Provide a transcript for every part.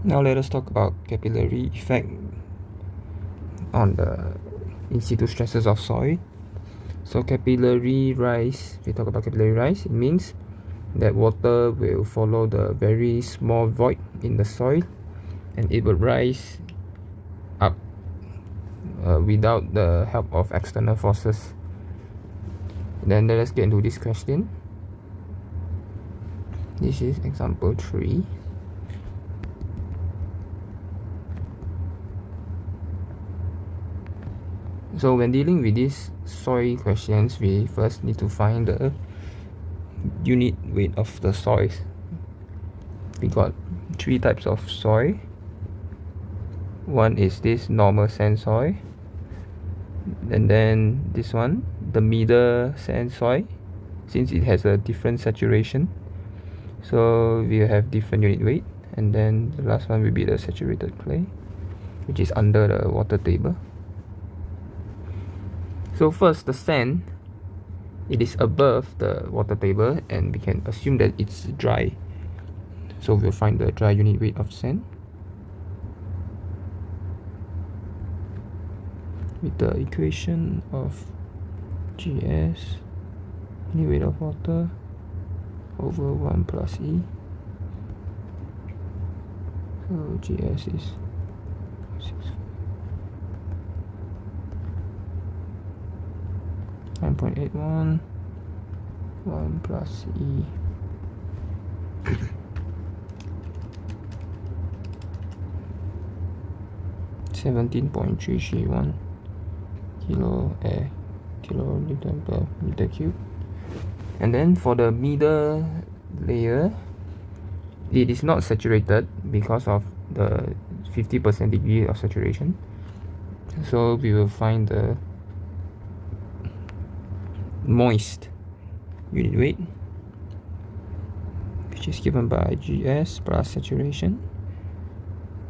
Now let us talk about capillary effect on the in-situ stresses of soil. So capillary rise, we talk about capillary rise, it means that water will follow the very small void in the soil and it will rise up without the help of external forces. Then let us get into this question. This is example 3. So when dealing with these soil questions, we first need to find the unit weight of the soils. We got 3 types of soil. One is this normal sand soil, and then this one, the middle sand soil, since it has a different saturation, so we have different unit weight. And then the last one will be the saturated clay, which is under the water table. So first, the sand, it is above the water table and we can assume that it's dry. So we'll find the dry unit weight of sand with the equation of GS, unit weight of water, over 1 plus E. So GS is 9.81, 1 plus E. (17.331 kilonewton per meter cube). And then for the middle layer, it is not saturated because of the 50% degree of saturation. So we will find the moist unit weight, which is given by GS plus saturation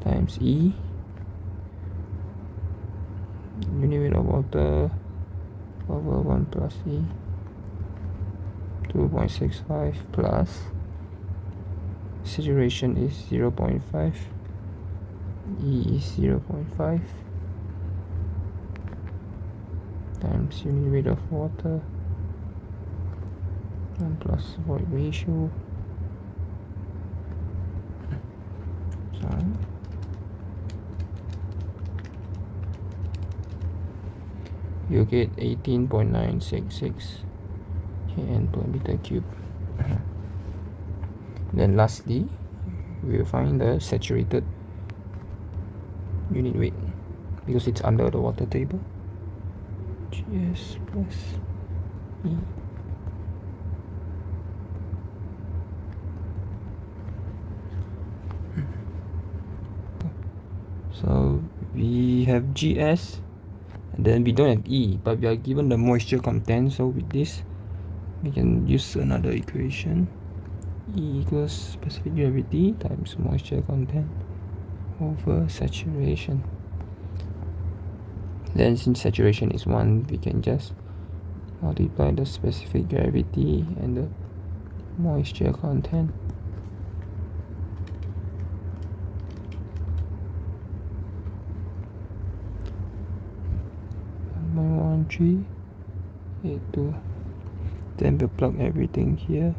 times E, unit weight of water, over 1 plus E, 2.65 plus saturation is 0.5, E is 0.5 times unit weight of water, 1 plus void ratio. Sorry. You get 18.966 kN per meter cube. Then lastly, we will find the saturated unit weight because it's under the water table. GS plus E. So we have GS and then we don't have E, but we are given the moisture content. So with this, we can use another equation. E equals specific gravity times moisture content over saturation. Then since saturation is 1, we can just multiply the specific gravity and the moisture content. .1382. Then we'll plug everything here.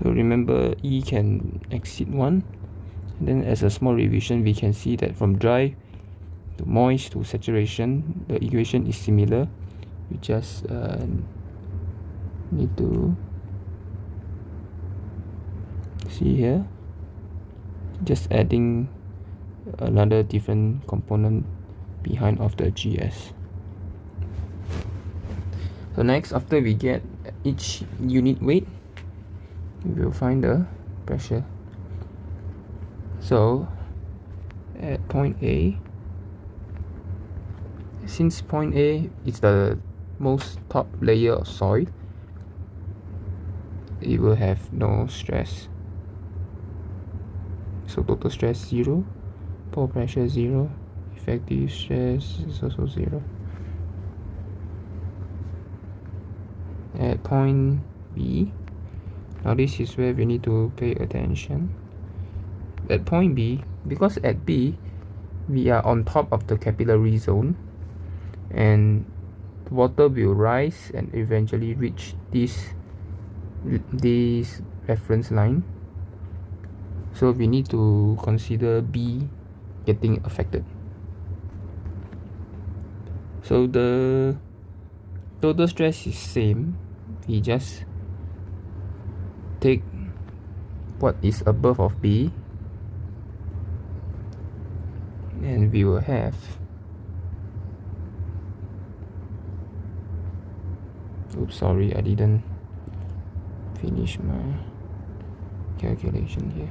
So remember, E can exceed 1. And then as a small revision, we can see that from dry to moist to saturation, the equation is similar. We just need to see here, just adding another different component behind of the GS. So next, after we get each unit weight, we will find the pressure. So at point A, since point A is the most top layer of soil, it will have no stress. So total stress 0, pore pressure 0, effective stress is also 0. at point B. Now this is where we need to pay attention. At point B, because at B we are on top of the capillary zone, and water will rise and eventually reach this reference line. So we need to consider B getting affected. So the total stress is same. We just take what is above of B, and we will have oops, sorry, I didn't finish my calculation here.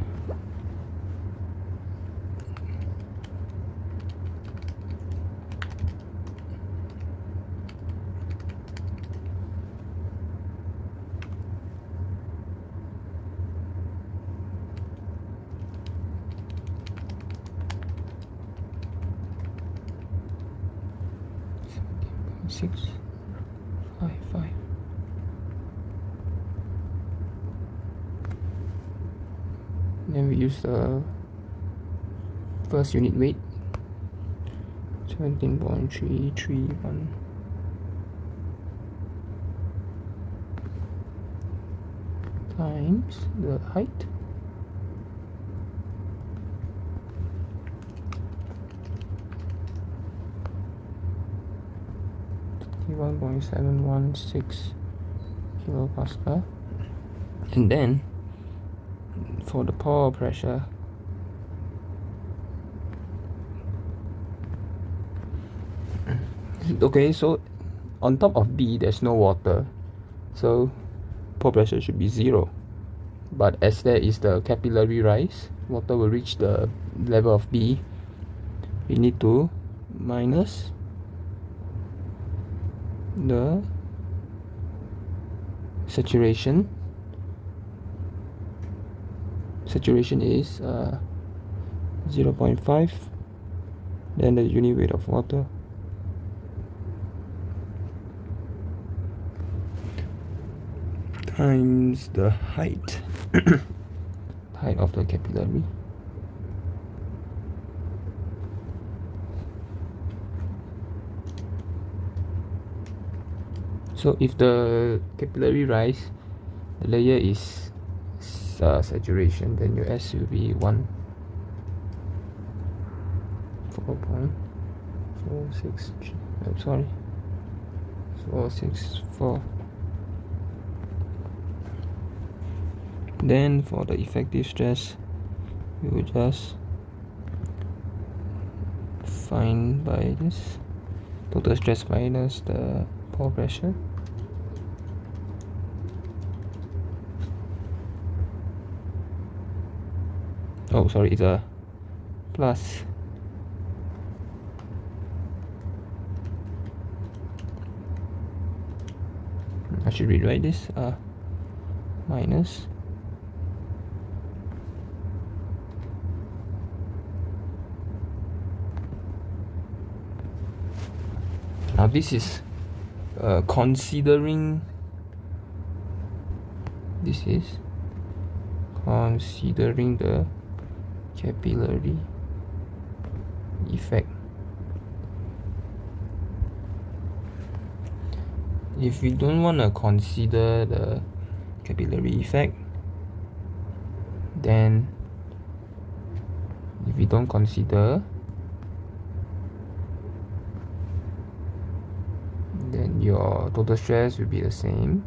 Six, five. Then we use the first unit weight, 17.331 times the height, (1.716 kilopascal), and then for the pore pressure, okay, so on top of B there's no water, so pore pressure should be 0. But as there is the capillary rise, water will reach the level of B. We need to minus the saturation. Saturation is 0.5, then the unit weight of water, times the height height of the capillary. So if the capillary rise, the layer is saturation, then your S will be 4.464. Then for the effective stress, we will just find by this total stress minus the pore pressure. Oh, sorry, it's a plus. I should rewrite this minus now this is considering the capillary effect. If we don't want to consider the capillary effect, then if we don't consider, then your total stress will be the same.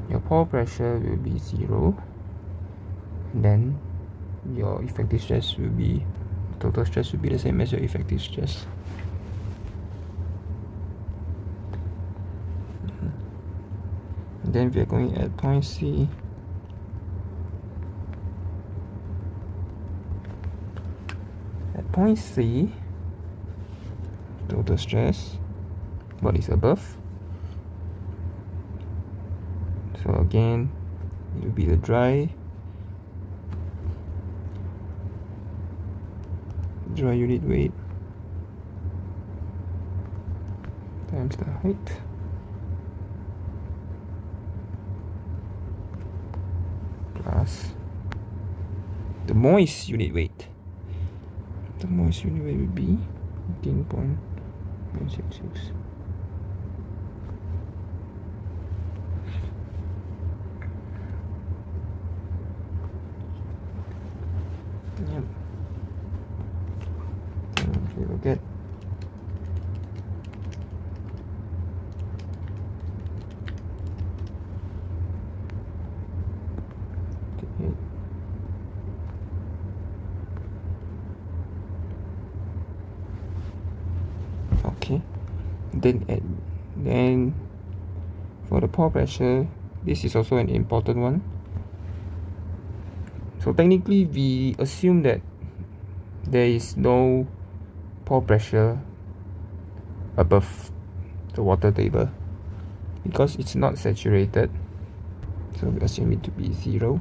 Your pore pressure will be 0, and then your effective stress will be, total stress will be the same as your effective stress. And then we are going at point C. At point C, total stress, what is above? So again, it will be the dry unit weight times the height plus the moist unit weight. The moist unit weight would be 15.166. Yep. We will get okay. Then for the pore pressure, this is also an important one. So technically we assume that there is no pore pressure above the water table because it's not saturated, so we assume it to be 0.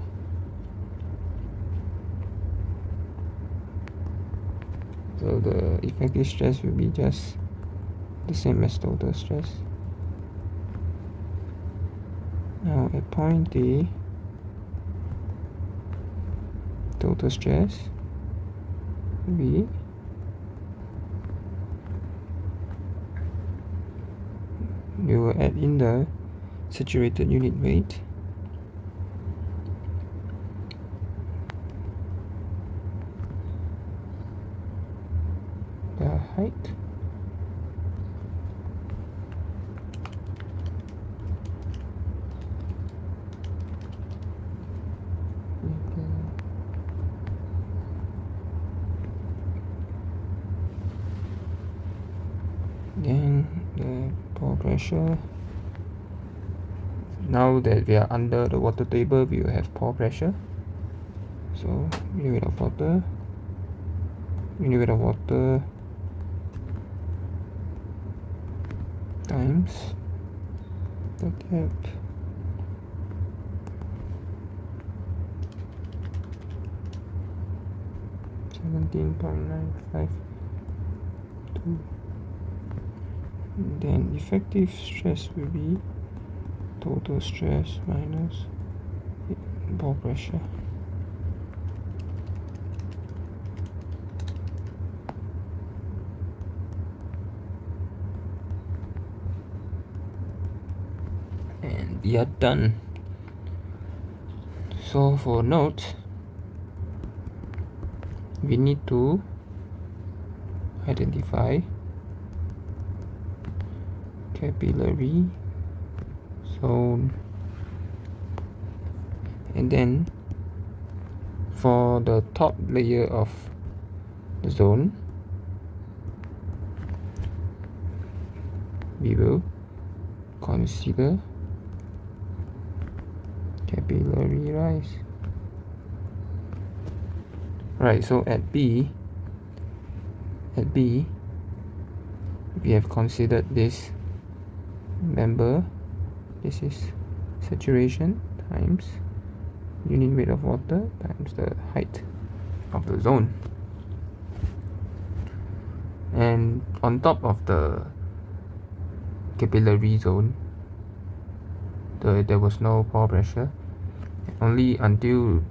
So the effective stress will be just the same as total stress. Now at point A, total stress will be we will add in the saturated unit weight the height then the pore pressure. Now that we are under the water table, we will have pore pressure. So unit weight of water times the depth (17.952). Then effective stress will be total stress minus pore pressure. And we are done. So for notes, we need to identify capillary zone, and then for the top layer of the zone, we will consider capillary rise. Right, so at B, we have considered this member. This is saturation times unit weight of water times the height of the zone. And on top of the capillary zone, there was no pore pressure, only until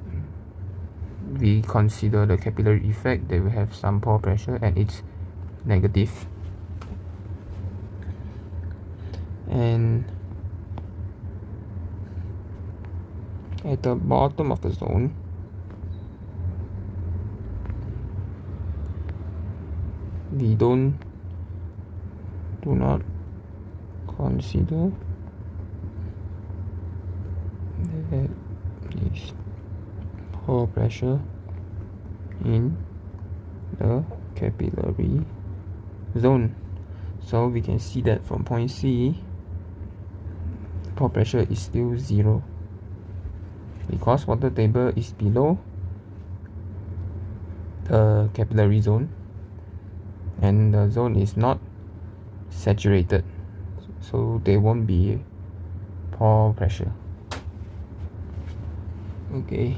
we consider the capillary effect that we have some pore pressure and it's negative. And at the bottom of the zone, we do not consider that is pore pressure in the capillary zone. So we can see that from point C, pore pressure is still 0 because water table is below the capillary zone and the zone is not saturated, so there won't be pore pressure. Okay,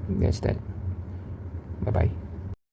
that's that. Bye bye.